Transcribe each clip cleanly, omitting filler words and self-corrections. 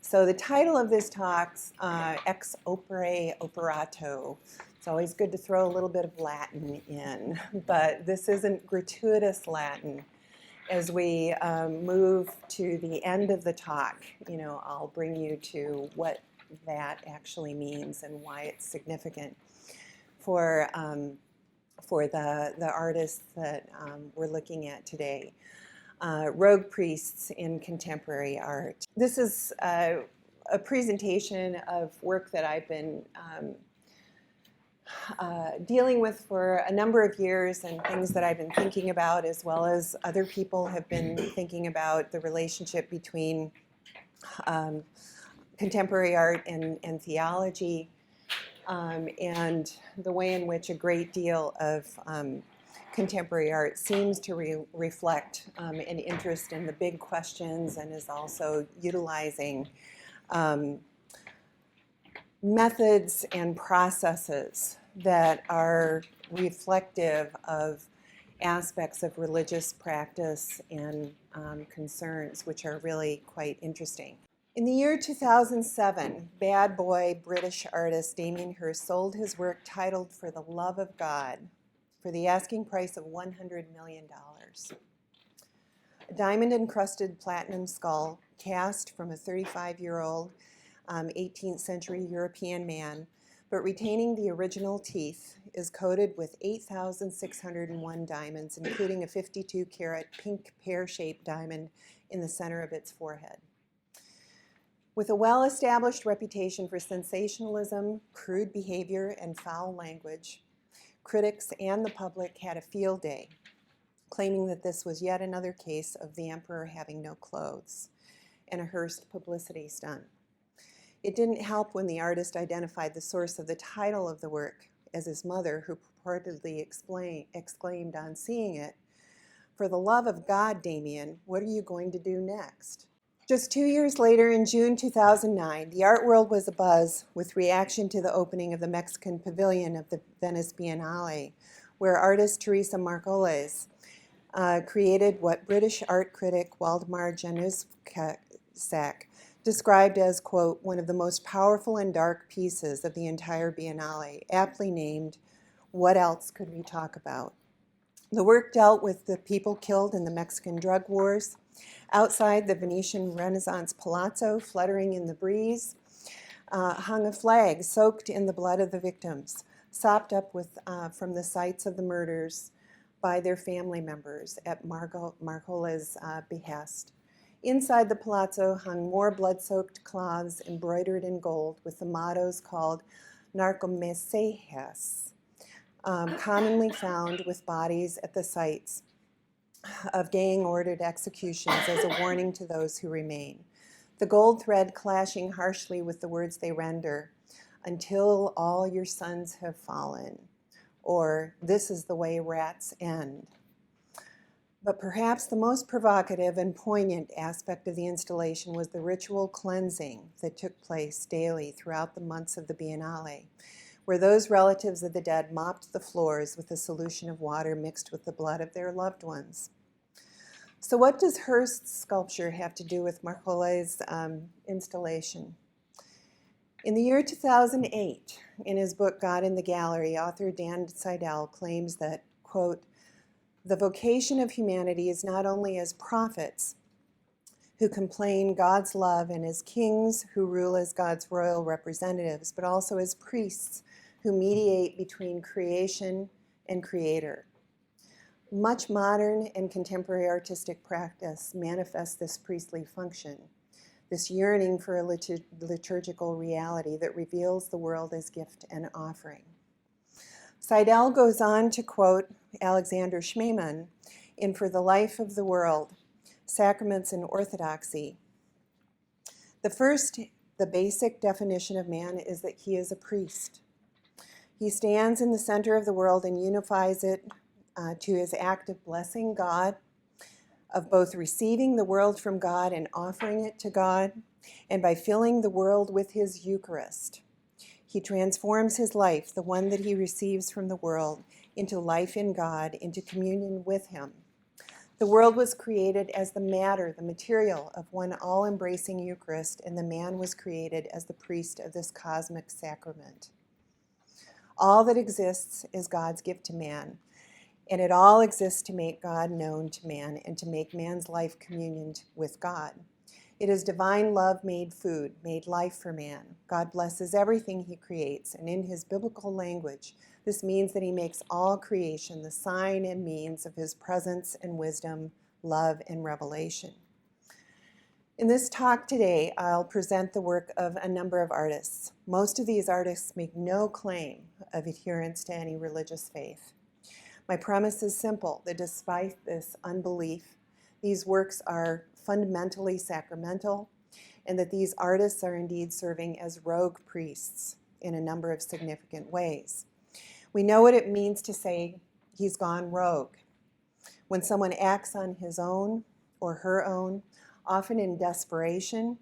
So the title of this talk's Ex Opere Operato. It's always good to throw a little bit of Latin in, but this isn't gratuitous Latin. As we move to the end of the talk, I'll bring you to what that actually means and why it's significant for the artists that we're looking at today. Rogue priests in contemporary art. This is a presentation of work that I've been dealing with for a number of years, and things that I've been thinking about, as well as other people have been thinking about the relationship between contemporary art and theology, and the way in which a great deal of contemporary art seems to reflect an interest in the big questions, and is also utilizing methods and processes that are reflective of aspects of religious practice and concerns, which are really quite interesting. In the year 2007, bad boy British artist Damien Hirst sold his work titled For the Love of God for the asking price of $100 million. A diamond-encrusted platinum skull cast from a 35-year-old 18th century European man, but retaining the original teeth, is coated with 8,601 diamonds, including a 52-carat pink pear-shaped diamond in the center of its forehead. With a well-established reputation for sensationalism, crude behavior, and foul language, critics and the public had a field day, claiming that this was yet another case of the emperor having no clothes, and a Hearst publicity stunt. It didn't help when the artist identified the source of the title of the work as his mother, who purportedly exclaimed on seeing it, "For the love of God, Damien, what are you going to do next?" Just 2 years later, in June 2009, the art world was abuzz with reaction to the opening of the Mexican pavilion of the Venice Biennale, where artist Teresa Margolis created what British art critic Waldemar Januszczak described as, quote, one of the most powerful and dark pieces of the entire Biennale, aptly named, "What Else Could We Talk About?" The work dealt with the people killed in the Mexican drug wars. Outside the Venetian Renaissance Palazzo, fluttering in the breeze, hung a flag soaked in the blood of the victims, sopped up with from the sites of the murders by their family members at Margola's behest. Inside the palazzo hung more blood-soaked cloths embroidered in gold with the mottos called narcomensajes, commonly found with bodies at the sites of gang-ordered executions as a warning to those who remain. The gold thread clashing harshly with the words they render, "Until all your sons have fallen," or "This is the way rats end." But perhaps the most provocative and poignant aspect of the installation was the ritual cleansing that took place daily throughout the months of the Biennale, where those relatives of the dead mopped the floors with a solution of water mixed with the blood of their loved ones. So what does Hearst's sculpture have to do with Margolis's installation? In the year 2008, in his book God in the Gallery, author Dan Seidel claims that, quote, the vocation of humanity is not only as prophets who complain God's love and as kings who rule as God's royal representatives, but also as priests who mediate between creation and creator. Much modern and contemporary artistic practice manifests this priestly function, this yearning for a liturgical reality that reveals the world as gift and offering. Seidel goes on to quote Alexander Schmemann in For the Life of the World, Sacraments and Orthodoxy. The basic definition of man is that he is a priest. He stands in the center of the world and unifies it to his act of blessing God, of both receiving the world from God and offering it to God, and by filling the world with his Eucharist. He transforms his life, the one that he receives from the world, into life in God, into communion with him. The world was created as the matter, the material of one all-embracing Eucharist, and the man was created as the priest of this cosmic sacrament. All that exists is God's gift to man, and it all exists to make God known to man and to make man's life communioned with God. It is divine love made food, made life for man. God blesses everything he creates, and in his biblical language, this means that he makes all creation the sign and means of his presence and wisdom, love and revelation. In this talk today, I'll present the work of a number of artists. Most of these artists make no claim of adherence to any religious faith. My premise is simple, that despite this unbelief, these works are fundamentally sacramental, and that these artists are indeed serving as rogue priests in a number of significant ways. We know what it means to say he's gone rogue. When someone acts on his own or her own, often in desperation,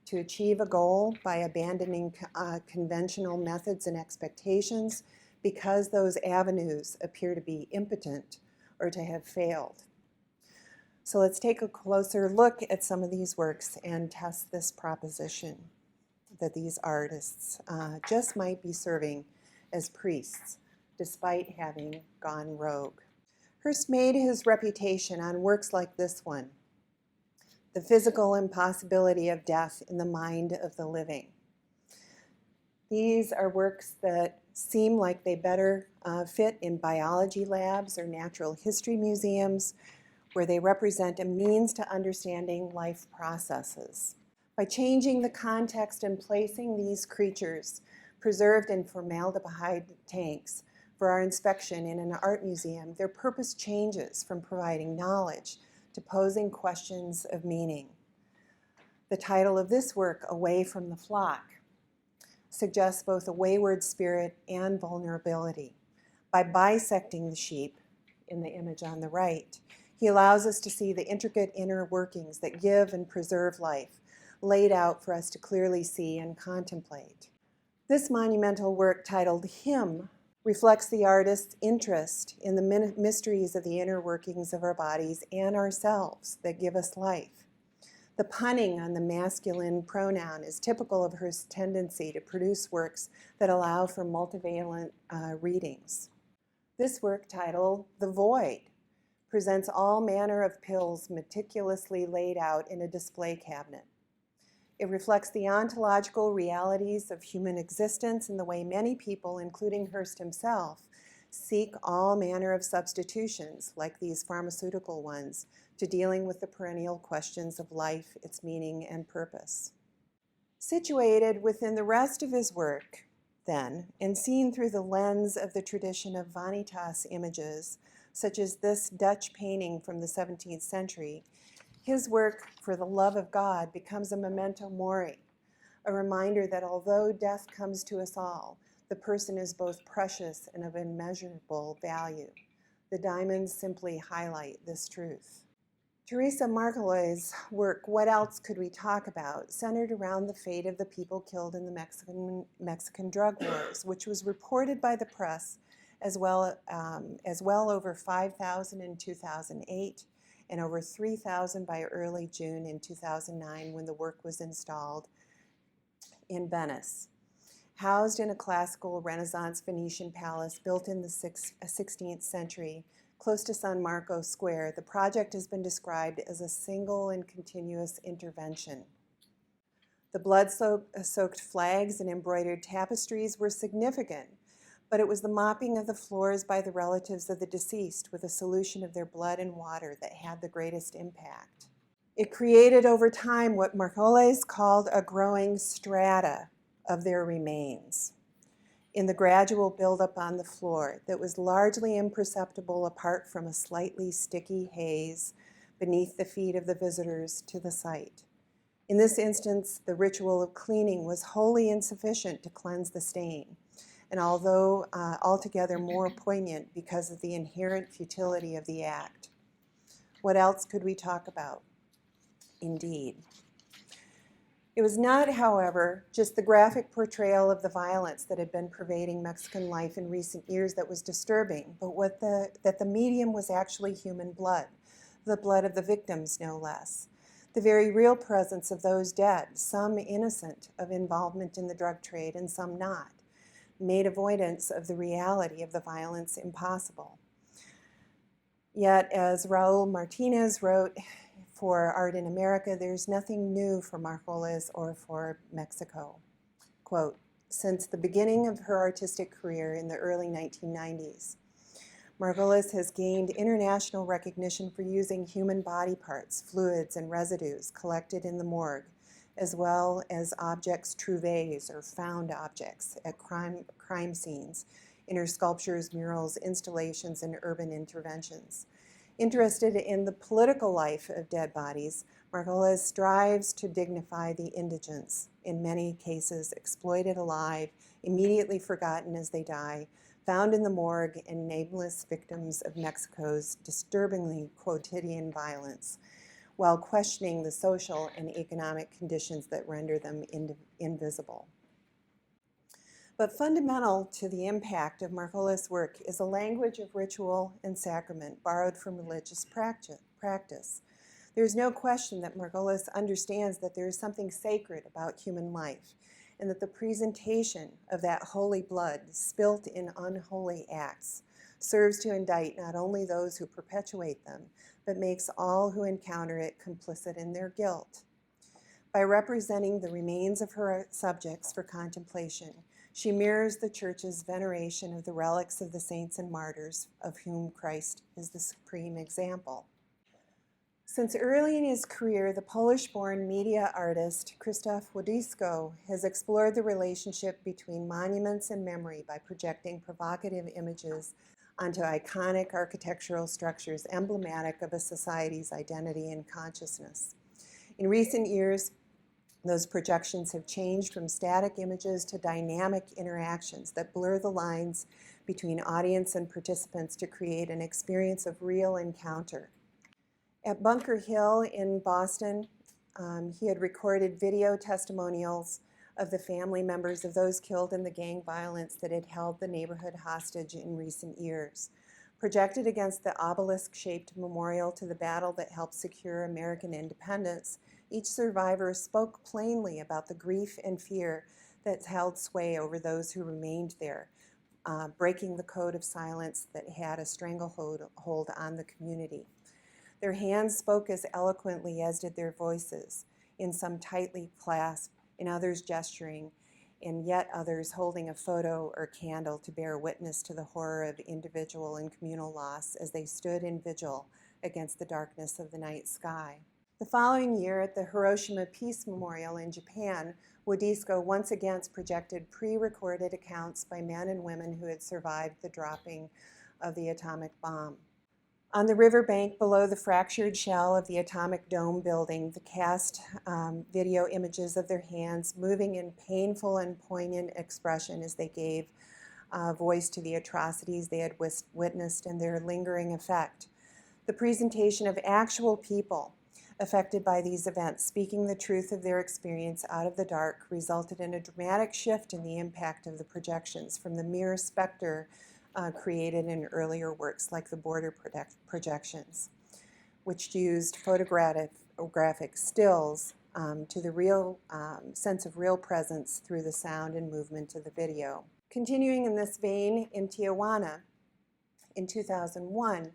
to achieve a goal by abandoning conventional methods and expectations because those avenues appear to be impotent or to have failed. So let's take a closer look at some of these works and test this proposition that these artists just might be serving as priests despite having gone rogue. Hirst made his reputation on works like this one, The Physical Impossibility of Death in the Mind of the Living. These are works that seem like they better fit in biology labs or natural history museums, where they represent a means to understanding life processes. By changing the context and placing these creatures preserved in formaldehyde tanks for our inspection in an art museum, their purpose changes from providing knowledge to posing questions of meaning. The title of this work, Away from the Flock, suggests both a wayward spirit and vulnerability. By bisecting the sheep in the image on the right, he allows us to see the intricate inner workings that give and preserve life, laid out for us to clearly see and contemplate. This monumental work, titled Hymn, reflects the artist's interest in the mysteries of the inner workings of our bodies and ourselves that give us life. The punning on the masculine pronoun is typical of her tendency to produce works that allow for multivalent readings. This work, titled The Void, presents all manner of pills meticulously laid out in a display cabinet. It reflects the ontological realities of human existence and the way many people, including Hirst himself, seek all manner of substitutions, like these pharmaceutical ones, to dealing with the perennial questions of life, its meaning, and purpose. Situated within the rest of his work, then, and seen through the lens of the tradition of vanitas images, such as this Dutch painting from the 17th century, his work, For the Love of God, becomes a memento mori, a reminder that although death comes to us all, the person is both precious and of immeasurable value. The diamonds simply highlight this truth. Teresa Margolles' work, What Else Could We Talk About?, centered around the fate of the people killed in the Mexican drug wars, which was reported by the press as well over 5,000 in 2008 and over 3,000 by early June in 2009 when the work was installed in Venice. Housed in a classical Renaissance Venetian palace built in the 16th century, close to San Marco Square, the project has been described as a single and continuous intervention. The blood-soaked flags and embroidered tapestries were significant, but it was the mopping of the floors by the relatives of the deceased with a solution of their blood and water that had the greatest impact. It created over time what Margolles called a growing strata of their remains in the gradual buildup on the floor that was largely imperceptible apart from a slightly sticky haze beneath the feet of the visitors to the site. In this instance, the ritual of cleaning was wholly insufficient to cleanse the stain, and although altogether more poignant because of the inherent futility of the act. What else could we talk about? Indeed. It was not, however, just the graphic portrayal of the violence that had been pervading Mexican life in recent years that was disturbing, but that the medium was actually human blood, the blood of the victims no less, the very real presence of those dead, some innocent of involvement in the drug trade and some not, made avoidance of the reality of the violence impossible. Yet, as Raul Martinez wrote for Art in America, there's nothing new for Margolis or for Mexico. Quote, since the beginning of her artistic career in the early 1990s, Margolis has gained international recognition for using human body parts, fluids, and residues collected in the morgue, as well as objects trouvé or found objects at crime scenes, in her sculptures, murals, installations, and urban interventions. Interested in the political life of dead bodies, Margolis strives to dignify the indigents, in many cases exploited alive, immediately forgotten as they die, found in the morgue and nameless victims of Mexico's disturbingly quotidian violence, while questioning the social and economic conditions that render them invisible. But fundamental to the impact of Margolis' work is a language of ritual and sacrament borrowed from religious practice. There is no question that Margolis understands that there is something sacred about human life, and that the presentation of that holy blood spilt in unholy acts serves to indict not only those who perpetuate them, but makes all who encounter it complicit in their guilt. By representing the remains of her subjects for contemplation, she mirrors the Church's veneration of the relics of the saints and martyrs, of whom Christ is the supreme example. Since early in his career, the Polish-born media artist Krzysztof Wodyszko has explored the relationship between monuments and memory by projecting provocative images onto iconic architectural structures emblematic of a society's identity and consciousness. In recent years, those projections have changed from static images to dynamic interactions that blur the lines between audience and participants to create an experience of real encounter. At Bunker Hill in Boston, he had recorded video testimonials of the family members of those killed in the gang violence that had held the neighborhood hostage in recent years. Projected against the obelisk-shaped memorial to the battle that helped secure American independence, each survivor spoke plainly about the grief and fear that held sway over those who remained there, breaking the code of silence that had a stranglehold on the community. Their hands spoke as eloquently as did their voices, in some tightly clasped, in others gesturing, and yet others holding a photo or candle to bear witness to the horror of individual and communal loss as they stood in vigil against the darkness of the night sky. The following year at the Hiroshima Peace Memorial in Japan, Wodyszko once again projected pre-recorded accounts by men and women who had survived the dropping of the atomic bomb. On the riverbank below the fractured shell of the atomic dome building, the cast video images of their hands moving in painful and poignant expression as they gave voice to the atrocities they had witnessed and their lingering effect. The presentation of actual people affected by these events, speaking the truth of their experience out of the dark, resulted in a dramatic shift in the impact of the projections from the mere specter created in earlier works like the border projections, which used photographic stills to the real sense of real presence through the sound and movement of the video. Continuing in this vein, in Tijuana, in 2001,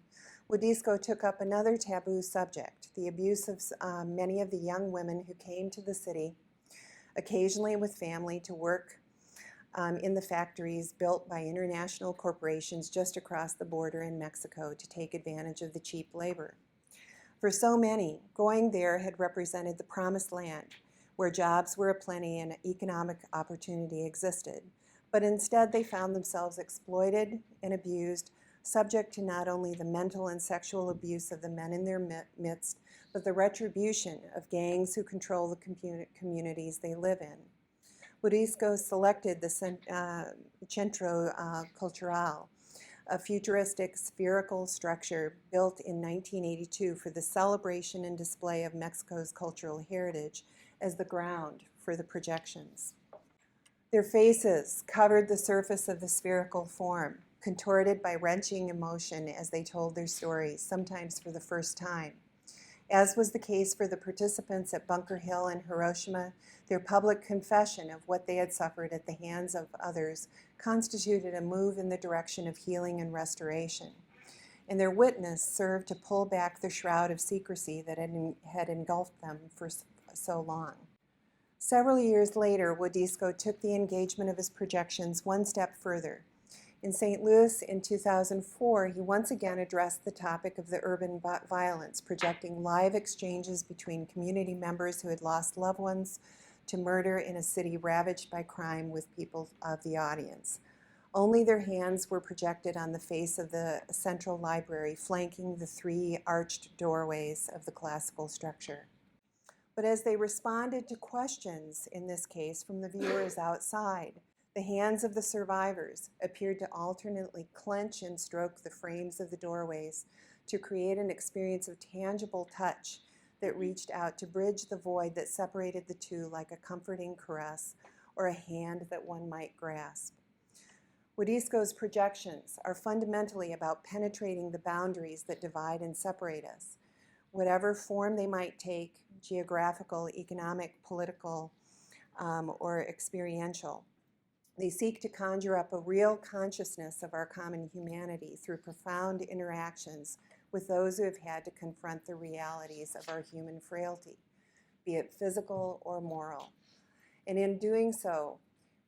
Wodyszko took up another taboo subject, the abuse of many of the young women who came to the city, occasionally with family, to work in the factories built by international corporations just across the border in Mexico to take advantage of the cheap labor. For so many, going there had represented the promised land, where jobs were aplenty and economic opportunity existed. But instead, they found themselves exploited and abused, subject to not only the mental and sexual abuse of the men in their midst, but the retribution of gangs who control the communities they live in. Wodyszko selected the Centro Cultural, a futuristic spherical structure built in 1982 for the celebration and display of Mexico's cultural heritage, as the ground for the projections. Their faces covered the surface of the spherical form, contorted by wrenching emotion as they told their stories, sometimes for the first time. As was the case for the participants at Bunker Hill and Hiroshima, their public confession of what they had suffered at the hands of others constituted a move in the direction of healing and restoration. And their witness served to pull back the shroud of secrecy that had engulfed them for so long. Several years later, Wodisko took the engagement of his projections one step further. In St. Louis in 2004, he once again addressed the topic of the urban violence, projecting live exchanges between community members who had lost loved ones to murder in a city ravaged by crime with people of the audience. Only their hands were projected on the face of the central library, flanking the three arched doorways of the classical structure. But as they responded to questions, in this case from the viewers outside, the hands of the survivors appeared to alternately clench and stroke the frames of the doorways to create an experience of tangible touch that reached out to bridge the void that separated the two like a comforting caress or a hand that one might grasp. Wodisko's projections are fundamentally about penetrating the boundaries that divide and separate us, whatever form they might take, geographical, economic, political, or experiential. They seek to conjure up a real consciousness of our common humanity through profound interactions with those who have had to confront the realities of our human frailty, be it physical or moral. And in doing so,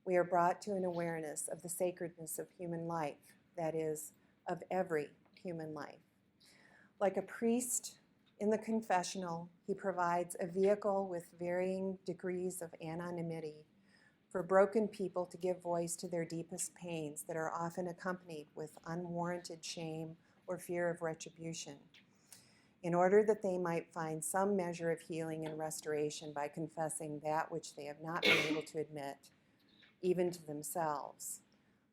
we are brought to an awareness of the sacredness of human life, that is, of every human life. Like a priest in the confessional, he provides a vehicle with varying degrees of anonymity for broken people to give voice to their deepest pains that are often accompanied with unwarranted shame or fear of retribution, in order that they might find some measure of healing and restoration by confessing that which they have not been able to admit, even to themselves,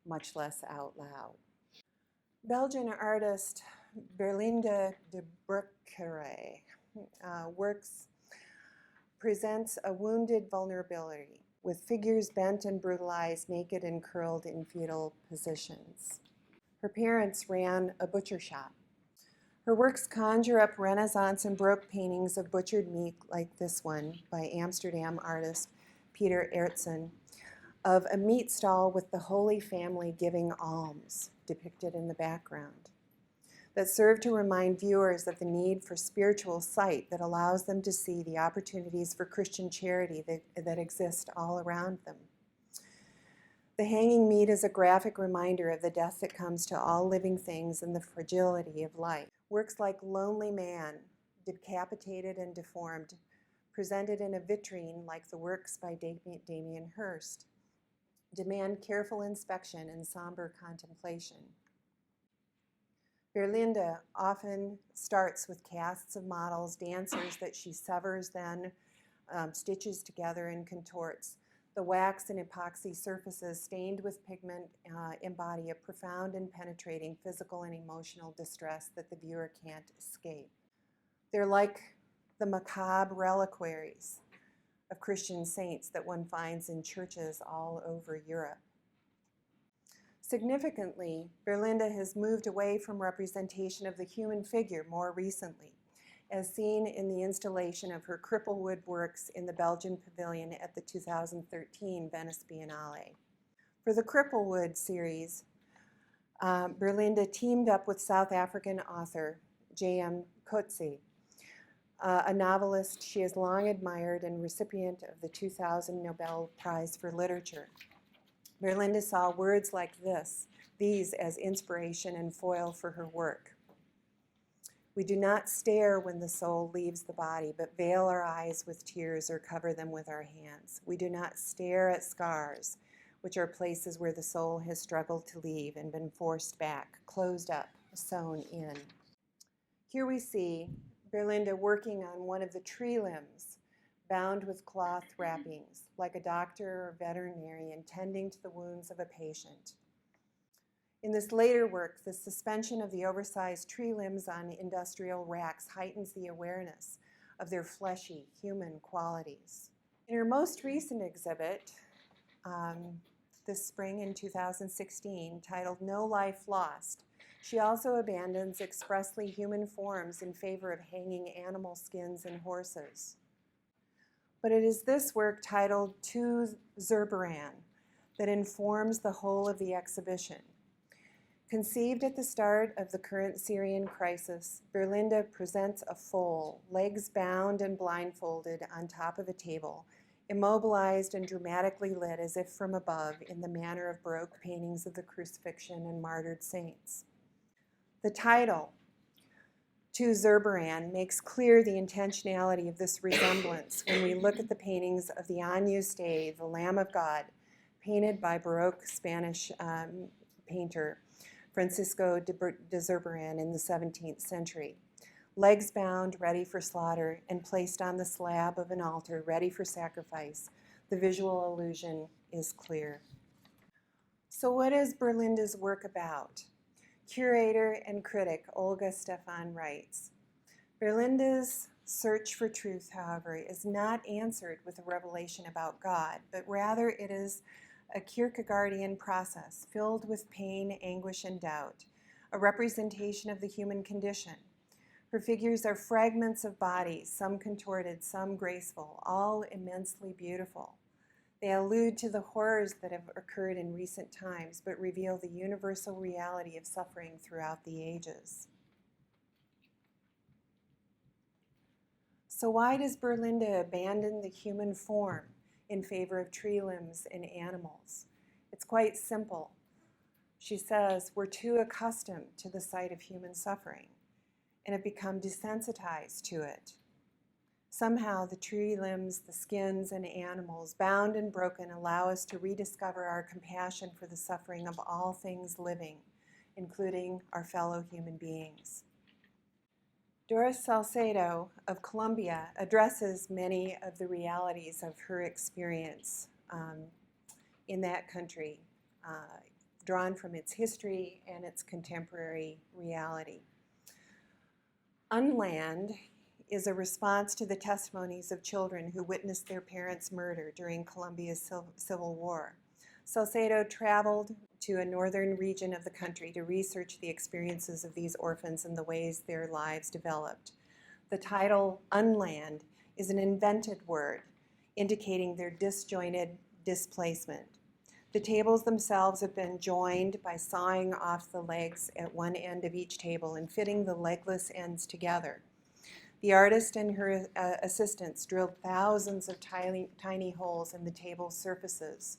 much less out loud. Belgian artist Berlinde de Bruckere presents a wounded vulnerability, with figures bent and brutalized, naked and curled in fetal positions. Her parents ran a butcher shop. Her works conjure up Renaissance and Baroque paintings of butchered meat like this one by Amsterdam artist Peter Aertsen, of a meat stall with the Holy Family giving alms depicted in the background, that serve to remind viewers of the need for spiritual sight that allows them to see the opportunities for Christian charity that exist all around them. The hanging meat is a graphic reminder of the death that comes to all living things and the fragility of life. Works like Lonely Man, decapitated and deformed, presented in a vitrine like the works by Damien Hirst, demand careful inspection and somber contemplation. Berlinde often starts with casts of models, dancers that she severs, then stitches together and contorts. The wax and epoxy surfaces stained with pigment embody a profound and penetrating physical and emotional distress that the viewer can't escape. They're like the macabre reliquaries of Christian saints that one finds in churches all over Europe. Significantly, Berlinde has moved away from representation of the human figure more recently, as seen in the installation of her Cripplewood works in the Belgian pavilion at the 2013 Venice Biennale. For the Cripplewood series, Berlinde teamed up with South African author J.M. Coetzee, a novelist she has long admired and recipient of the 2000 Nobel Prize for Literature. Berlinde saw words like these as inspiration and foil for her work. We do not stare when the soul leaves the body, but veil our eyes with tears or cover them with our hands. We do not stare at scars, which are places where the soul has struggled to leave and been forced back, closed up, sewn in. Here we see Berlinde working on one of the tree limbs, bound with cloth wrappings, like a doctor or veterinarian tending to the wounds of a patient. In this later work, the suspension of the oversized tree limbs on industrial racks heightens the awareness of their fleshy, human qualities. In her most recent exhibit, this spring in 2016 titled No Life Lost, she also abandons expressly human forms in favor of hanging animal skins and horses. But it is this work titled To Zurbaran that informs the whole of the exhibition. Conceived at the start of the current Syrian crisis, Berlinda presents a foal, legs bound and blindfolded on top of a table, immobilized and dramatically lit as if from above in the manner of Baroque paintings of the crucifixion and martyred saints. The title, To Zurbaran, makes clear the intentionality of this resemblance when we look at the paintings of the Agnus Dei, the Lamb of God, painted by Baroque Spanish painter Francisco de Zurbaran in the 17th century. Legs bound, ready for slaughter, and placed on the slab of an altar, ready for sacrifice. The visual illusion is clear. So what is Berlinda's work about? Curator and critic Olga Stefan writes, Berlinda's search for truth, however, is not answered with a revelation about God, but rather it is a Kierkegaardian process filled with pain, anguish, and doubt, a representation of the human condition. Her figures are fragments of bodies, some contorted, some graceful, all immensely beautiful. They allude to the horrors that have occurred in recent times, but reveal the universal reality of suffering throughout the ages. So why does Berlinda abandon the human form in favor of tree limbs and animals? It's quite simple. She says, we're too accustomed to the sight of human suffering and have become desensitized to it. Somehow the tree limbs, the skins, and animals, bound and broken, allow us to rediscover our compassion for the suffering of all things living, including our fellow human beings. Doris Salcedo of Colombia addresses many of the realities of her experience in that country, drawn from its history and its contemporary reality. Unland is a response to the testimonies of children who witnessed their parents' murder during Colombia's Civil War. Salcedo traveled to a northern region of the country to research the experiences of these orphans and the ways their lives developed. The title, Unland, is an invented word indicating their disjointed displacement. The tables themselves have been joined by sawing off the legs at one end of each table and fitting the legless ends together. The artist and her assistants drilled thousands of tiny holes in the table's surfaces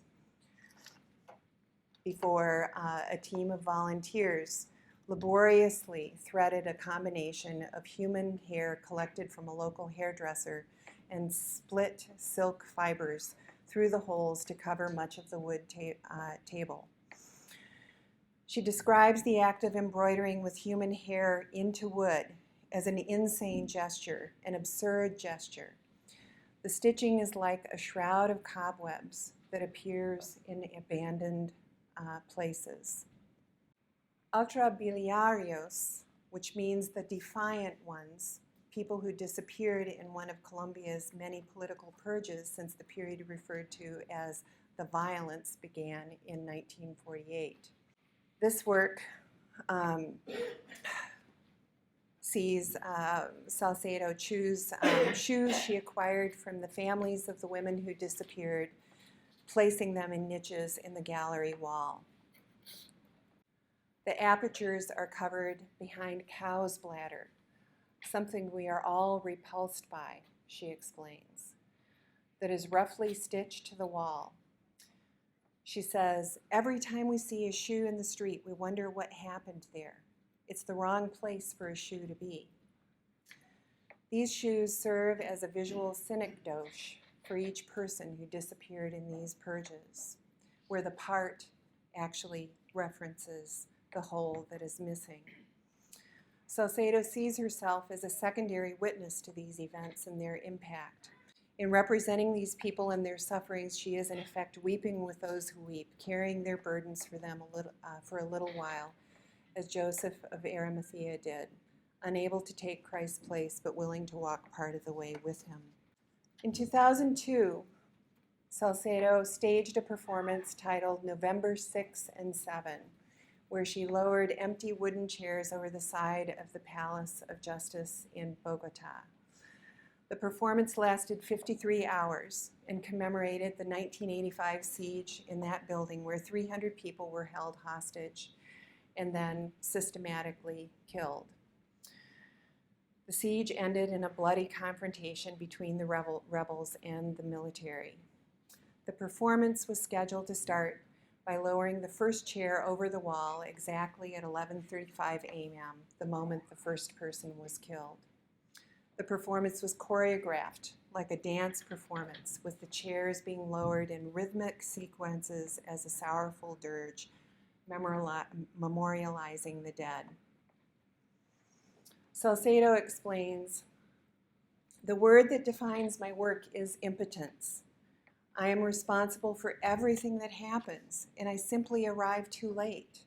before a team of volunteers laboriously threaded a combination of human hair collected from a local hairdresser and split silk fibers through the holes to cover much of the wood table. She describes the act of embroidering with human hair into wood as an insane gesture, an absurd gesture. The stitching is like a shroud of cobwebs that appears in abandoned places. Ultrabiliarios, which means the defiant ones, people who disappeared in one of Colombia's many political purges since the period referred to as the violence began in 1948. This work sees Salcedo choose shoes she acquired from the families of the women who disappeared, placing them in niches in the gallery wall. The apertures are covered behind cow's bladder, something we are all repulsed by, she explains, that is roughly stitched to the wall. She says, every time we see a shoe in the street, we wonder what happened there. It's the wrong place for a shoe to be. These shoes serve as a visual synecdoche for each person who disappeared in these purges, where the part actually references the whole that is missing. Salcedo sees herself as a secondary witness to these events and their impact. In representing these people and their sufferings, she is in effect weeping with those who weep, carrying their burdens for them for a little while, as Joseph of Arimathea did, unable to take Christ's place but willing to walk part of the way with him. In 2002, Salcedo staged a performance titled November 6 and 7, where she lowered empty wooden chairs over the side of the Palace of Justice in Bogota. The performance lasted 53 hours and commemorated the 1985 siege in that building where 300 people were held hostage and then systematically killed. The siege ended in a bloody confrontation between the rebels and the military. The performance was scheduled to start by lowering the first chair over the wall exactly at 11:35 a.m., the moment the first person was killed. The performance was choreographed like a dance performance, with the chairs being lowered in rhythmic sequences as a sorrowful dirge, memorializing the dead. Salcedo explains, "The word that defines my work is impotence. I am responsible for everything that happens, and I simply arrive too late.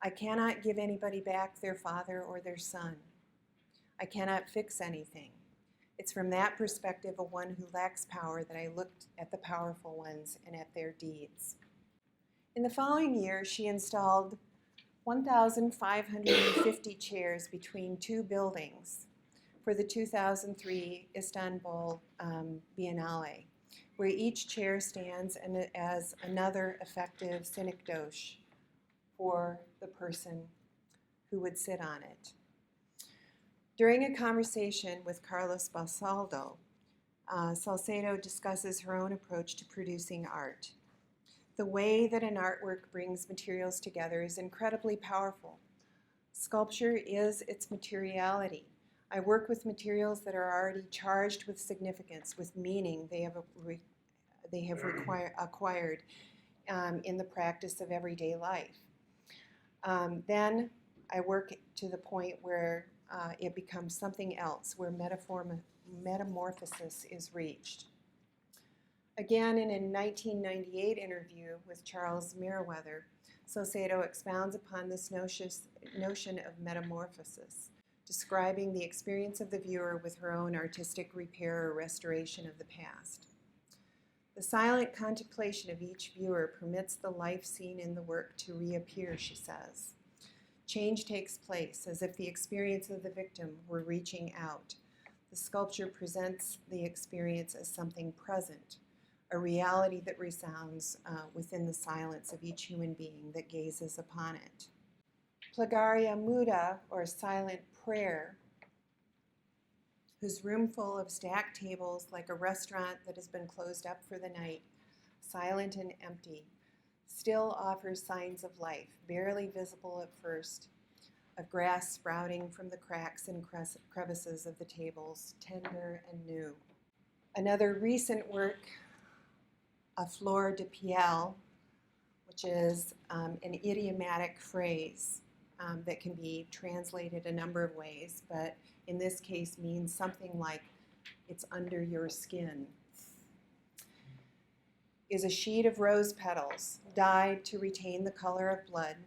I cannot give anybody back their father or their son. I cannot fix anything. It's from that perspective of one who lacks power that I looked at the powerful ones and at their deeds." In the following year, she installed 1,550 chairs between two buildings for the 2003 Istanbul Biennale, where each chair stands as another effective synecdoche for the person who would sit on it. During a conversation with Carlos Basaldo, Salcedo discusses her own approach to producing art. "The way that an artwork brings materials together is incredibly powerful. Sculpture is its materiality. I work with materials that are already charged with significance, with meaning they have acquired in the practice of everyday life. Then I work to the point where it becomes something else, where metamorphosis is reached." Again, in a 1998 interview with Charles Meriwether, Salcedo expounds upon this notion of metamorphosis, describing the experience of the viewer with her own artistic repair or restoration of the past. "The silent contemplation of each viewer permits the life seen in the work to reappear," she says. "Change takes place as if the experience of the victim were reaching out. The sculpture presents the experience as something present, a reality that resounds within the silence of each human being that gazes upon it." Plegaria muda, or silent prayer, whose room full of stacked tables like a restaurant that has been closed up for the night, silent and empty, still offers signs of life, barely visible at first, of grass sprouting from the cracks and crevices of the tables, tender and new. Another recent work, a flor de piel, which is an idiomatic phrase that can be translated a number of ways, but in this case means something like "it's under your skin," is a sheet of rose petals dyed to retain the color of blood,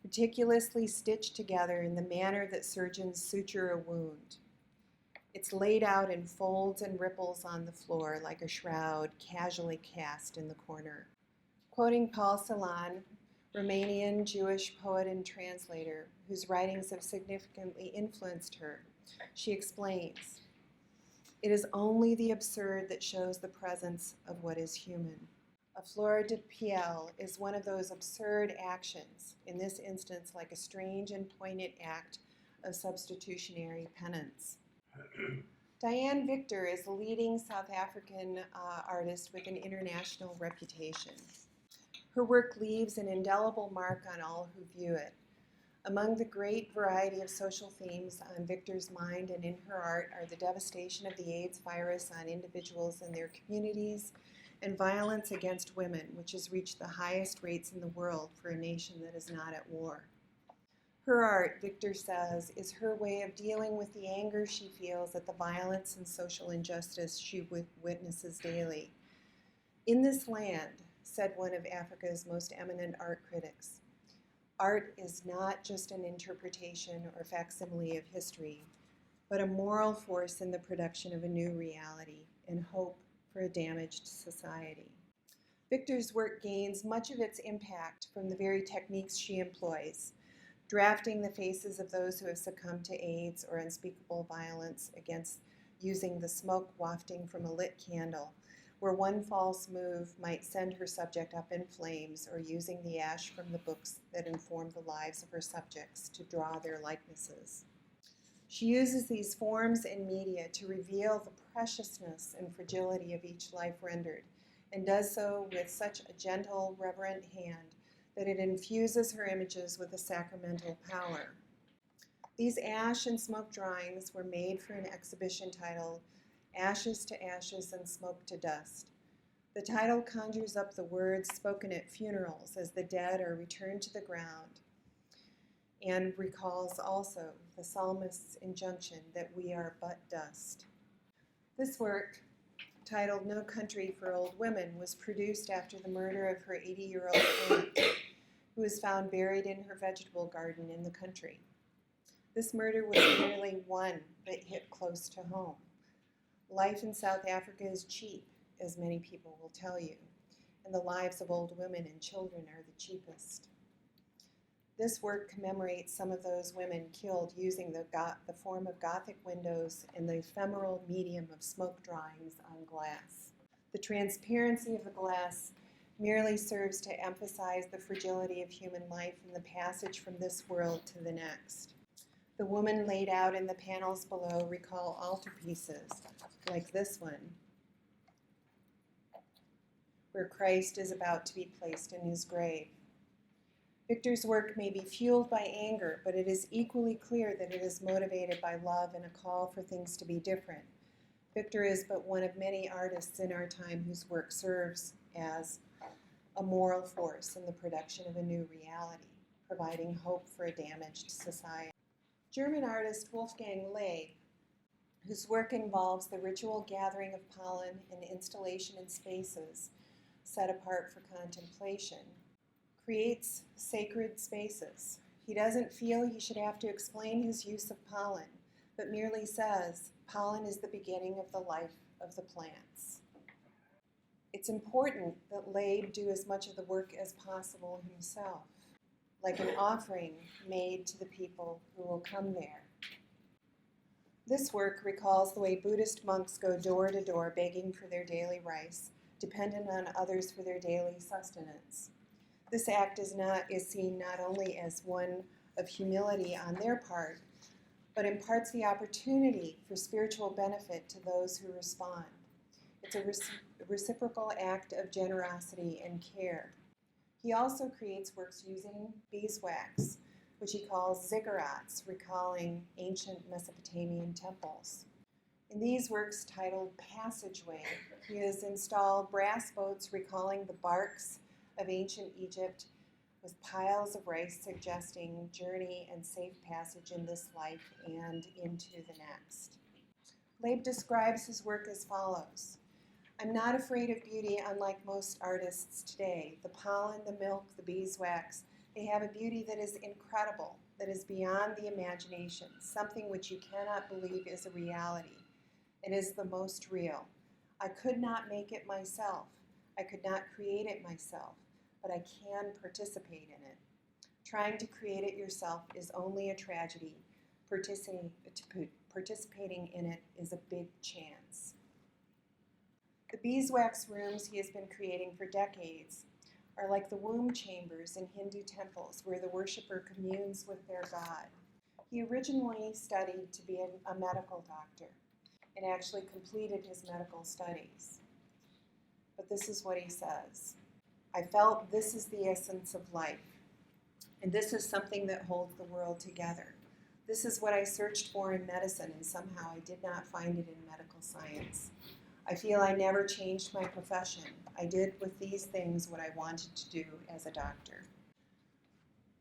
meticulously stitched together in the manner that surgeons suture a wound. It's laid out in folds and ripples on the floor like a shroud casually cast in the corner. Quoting Paul Celan, Romanian Jewish poet and translator, whose writings have significantly influenced her, she explains, "It is only the absurd that shows the presence of what is human." A flor de piel is one of those absurd actions, in this instance like a strange and poignant act of substitutionary penance. Diane Victor is a leading South African artist with an international reputation. Her work leaves an indelible mark on all who view it. Among the great variety of social themes on Victor's mind and in her art are the devastation of the AIDS virus on individuals and their communities, and violence against women, which has reached the highest rates in the world for a nation that is not at war. Her art, Victor says, is her way of dealing with the anger she feels at the violence and social injustice she witnesses daily. "In this land," said one of Africa's most eminent art critics, "art is not just an interpretation or facsimile of history, but a moral force in the production of a new reality and hope for a damaged society. Victor's work gains much of its impact from the very techniques she employs, drafting the faces of those who have succumbed to AIDS or unspeakable violence against using the smoke wafting from a lit candle, where one false move might send her subject up in flames, or using the ash from the books that inform the lives of her subjects to draw their likenesses. She uses these forms and media to reveal the preciousness and fragility of each life rendered, and does so with such a gentle, reverent hand that it infuses her images with a sacramental power. These ash and smoke drawings were made for an exhibition titled Ashes to Ashes and Smoke to Dust. The title conjures up the words spoken at funerals as the dead are returned to the ground, and recalls also the psalmist's injunction that we are but dust. This work, titled No Country for Old Women, was produced after the murder of her 80-year-old aunt, who was found buried in her vegetable garden in the country. This murder was merely one that hit close to home. Life in South Africa is cheap, as many people will tell you, and the lives of old women and children are the cheapest. This work commemorates some of those women killed using the form of Gothic windows and the ephemeral medium of smoke drawings on glass. The transparency of the glass merely serves to emphasize the fragility of human life and the passage from this world to the next. The women laid out in the panels below recall altarpieces, like this one, where Christ is about to be placed in his grave. Victor's work may be fueled by anger, but it is equally clear that it is motivated by love and a call for things to be different. Victor is but one of many artists in our time whose work serves as a moral force in the production of a new reality, providing hope for a damaged society. German artist Wolfgang Leib, whose work involves the ritual gathering of pollen and installation in spaces set apart for contemplation, creates sacred spaces. He doesn't feel he should have to explain his use of pollen, but merely says, pollen is the beginning of the life of the plants. It's important that Leib do as much of the work as possible himself, like an offering made to the people who will come there. This work recalls the way Buddhist monks go door to door begging for their daily rice, dependent on others for their daily sustenance. This act is seen not only as one of humility on their part, but imparts the opportunity for spiritual benefit to those who respond. It's a reciprocal act of generosity and care. He also creates works using beeswax, which he calls ziggurats, recalling ancient Mesopotamian temples. In these works titled Passageway, he has installed brass boats recalling the barks of ancient Egypt, with piles of rice suggesting journey and safe passage in this life and into the next. Leib describes his work as follows. I'm not afraid of beauty, unlike most artists today. The pollen, the milk, the beeswax, they have a beauty that is incredible, that is beyond the imagination, something which you cannot believe is a reality. It is the most real. I could not make it myself. I could not create it myself, but I can participate in it. Trying to create it yourself is only a tragedy. Participating in it is a big chance. The beeswax rooms he has been creating for decades are like the womb chambers in Hindu temples where the worshiper communes with their god. He originally studied to be a medical doctor and actually completed his medical studies. But this is what he says. I felt this is the essence of life, and this is something that holds the world together. This is what I searched for in medicine, and somehow I did not find it in medical science. I feel I never changed my profession. I did with these things what I wanted to do as a doctor.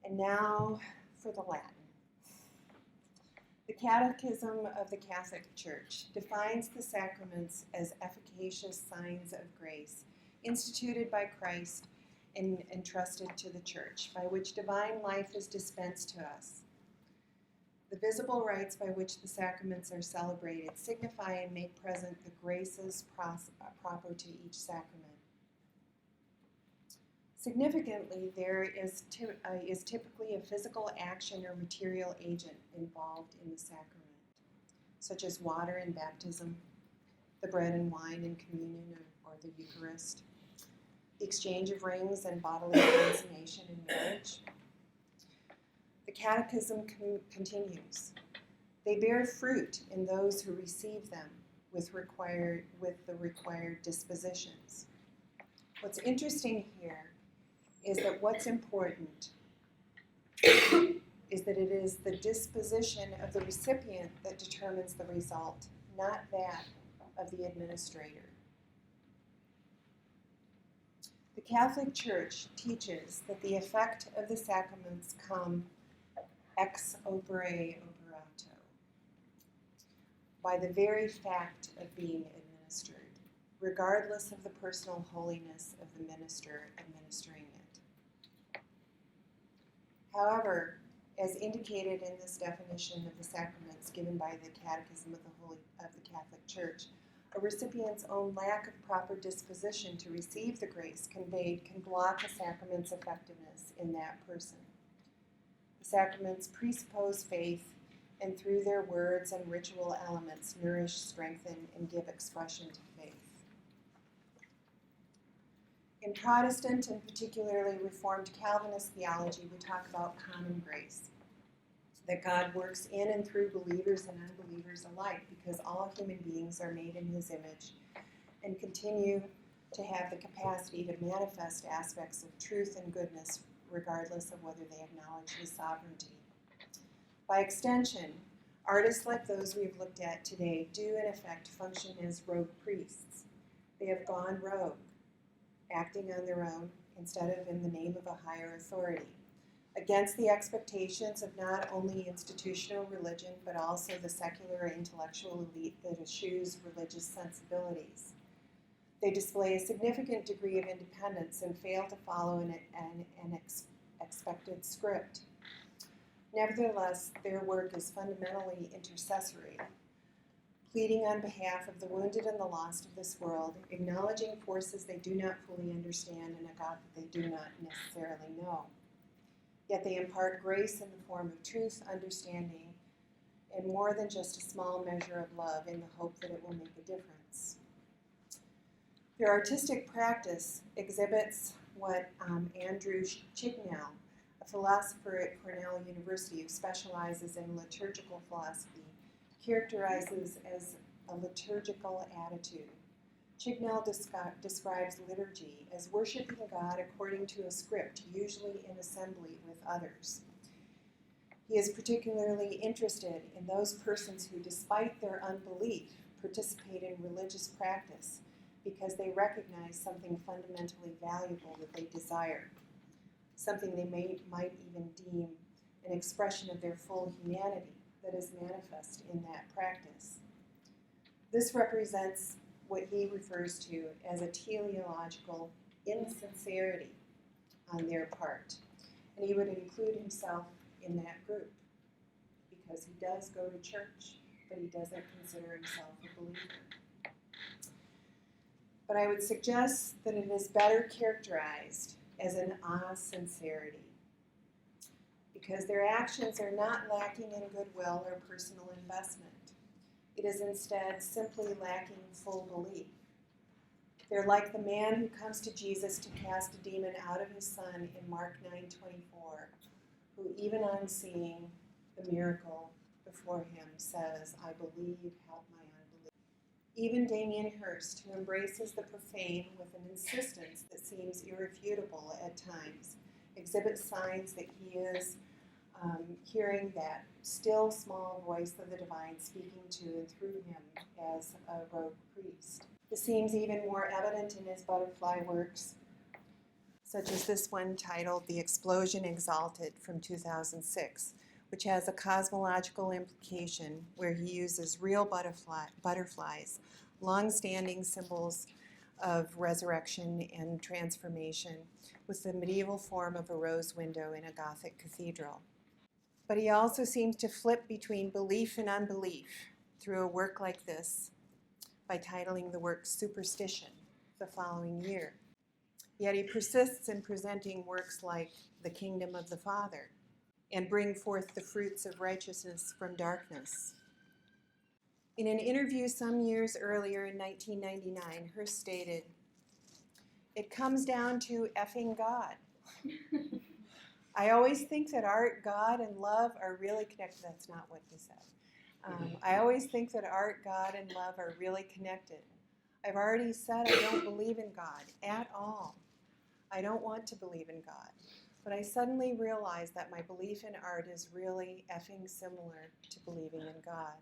And now for the Latin. The Catechism of the Catholic Church defines the sacraments as efficacious signs of grace, instituted by Christ and entrusted to the Church, by which divine life is dispensed to us. The visible rites by which the sacraments are celebrated signify and make present the graces proper to each sacrament. Significantly, there is typically a physical action or material agent involved in the sacrament, such as water in baptism, the bread and wine in communion or the Eucharist, the exchange of rings and bodily consummation in marriage. The Catechism continues. They bear fruit in those who receive them with the required dispositions. What's interesting here is that what's important is that it is the disposition of the recipient that determines the result, not that of the administrator. The Catholic Church teaches that the effect of the sacraments come ex opere operato, by the very fact of being administered, regardless of the personal holiness of the minister administering it. However, as indicated in this definition of the sacraments given by the Catechism of the Catholic Church, a recipient's own lack of proper disposition to receive the grace conveyed can block a sacrament's effectiveness in that person. The sacraments presuppose faith, and through their words and ritual elements nourish, strengthen, and give expression to faith. In Protestant and particularly Reformed Calvinist theology, we talk about common grace, that God works in and through believers and unbelievers alike, because all human beings are made in His image and continue to have the capacity to manifest aspects of truth and goodness regardless of whether they acknowledge His sovereignty. By extension, artists like those we've looked at today do in effect function as rogue priests. They have gone rogue, acting on their own instead of in the name of a higher authority, against the expectations of not only institutional religion, but also the secular intellectual elite that eschews religious sensibilities. They display a significant degree of independence and fail to follow an expected script. Nevertheless, their work is fundamentally intercessory, pleading on behalf of the wounded and the lost of this world, acknowledging forces they do not fully understand and a God that they do not necessarily know. Yet they impart grace in the form of truth, understanding, and more than just a small measure of love in the hope that it will make a difference. Their artistic practice exhibits what Andrew Chignell, a philosopher at Cornell University who specializes in liturgical philosophy, characterizes as a liturgical attitude. Chignell describes liturgy as worshiping God according to a script, usually in assembly with others. He is particularly interested in those persons who, despite their unbelief, participate in religious practice because they recognize something fundamentally valuable that they desire, something they might even deem an expression of their full humanity that is manifest in that practice. This represents what he refers to as a teleological insincerity on their part, and he would include himself in that group because he does go to church, but he doesn't consider himself a believer. But I would suggest that it is better characterized as an sincerity, because their actions are not lacking in goodwill or personal investment. It is instead simply lacking full belief. They're like the man who comes to Jesus to cast a demon out of his son in Mark 9:24, who even on seeing the miracle before him says, "I believe, help my unbelief." Even Damien Hirst, who embraces the profane with an insistence that seems irrefutable at times, exhibits signs that he is hearing that still small voice of the divine speaking to and through him as a rogue priest. This seems even more evident in his butterfly works, such as this one titled The Explosion Exalted from 2006, which has a cosmological implication where he uses real butterflies, long-standing symbols of resurrection and transformation, with the medieval form of a rose window in a Gothic cathedral. But he also seems to flip between belief and unbelief through a work like this by titling the work Superstition the following year. Yet he persists in presenting works like The Kingdom of the Father and Bring Forth the Fruits of Righteousness from Darkness. In an interview some years earlier in 1999, Hurst stated, "It comes down to effing God. I always think that art, God, and love are really connected." That's not what he said. I always think that art, God, and love are really connected. I've already said I don't believe in God at all. I don't want to believe in God. But I suddenly realized that my belief in art is really effing similar to believing in God.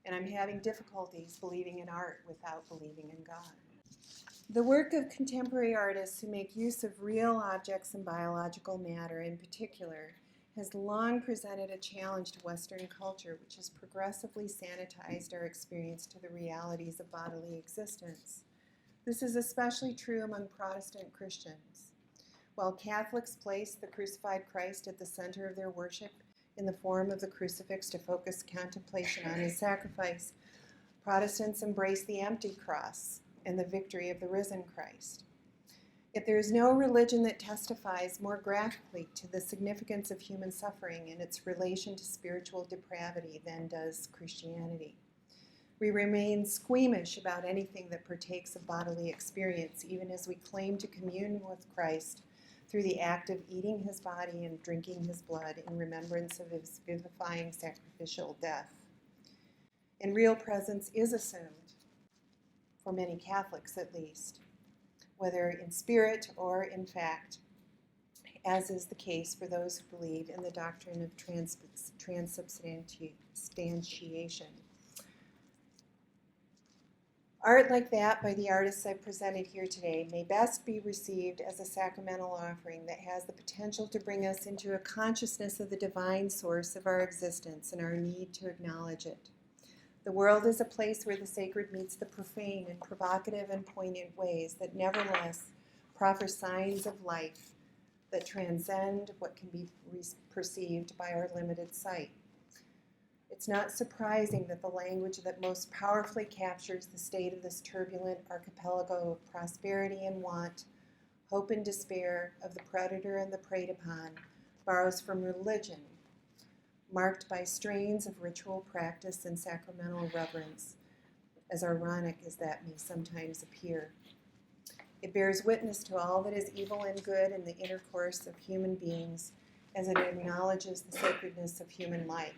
And I'm having difficulties believing in art without believing in God. The work of contemporary artists who make use of real objects and biological matter in particular has long presented a challenge to Western culture, which has progressively sanitized our experience to the realities of bodily existence. This is especially true among Protestant Christians. While Catholics place the crucified Christ at the center of their worship in the form of the crucifix to focus contemplation on his sacrifice, Protestants embrace the empty cross and the victory of the risen Christ. Yet there is no religion that testifies more graphically to the significance of human suffering and its relation to spiritual depravity than does Christianity. We remain squeamish about anything that partakes of bodily experience, even as we claim to commune with Christ through the act of eating his body and drinking his blood in remembrance of his vivifying sacrificial death. And real presence is assumed, for many Catholics at least, whether in spirit or in fact, as is the case for those who believe in the doctrine of transubstantiation. Art like that by the artists I've presented here today may best be received as a sacramental offering that has the potential to bring us into a consciousness of the divine source of our existence and our need to acknowledge it. The world is a place where the sacred meets the profane in provocative and poignant ways that nevertheless proffer signs of life that transcend what can be perceived by our limited sight. It's not surprising that the language that most powerfully captures the state of this turbulent archipelago of prosperity and want, hope and despair of the predator and the preyed upon borrows from religion, marked by strains of ritual practice and sacramental reverence, as ironic as that may sometimes appear. It bears witness to all that is evil and good in the intercourse of human beings, as it acknowledges the sacredness of human life.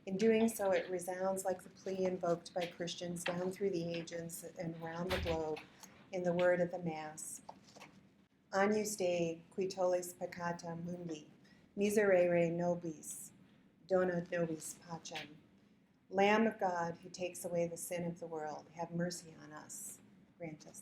In doing so, it resounds like the plea invoked by Christians down through the ages and around the globe in the word of the Mass. Agnus Dei, qui tollis peccata mundi, miserere nobis, dona nobis pacem. Lamb of God, who takes away the sin of the world, have mercy on us. Grant us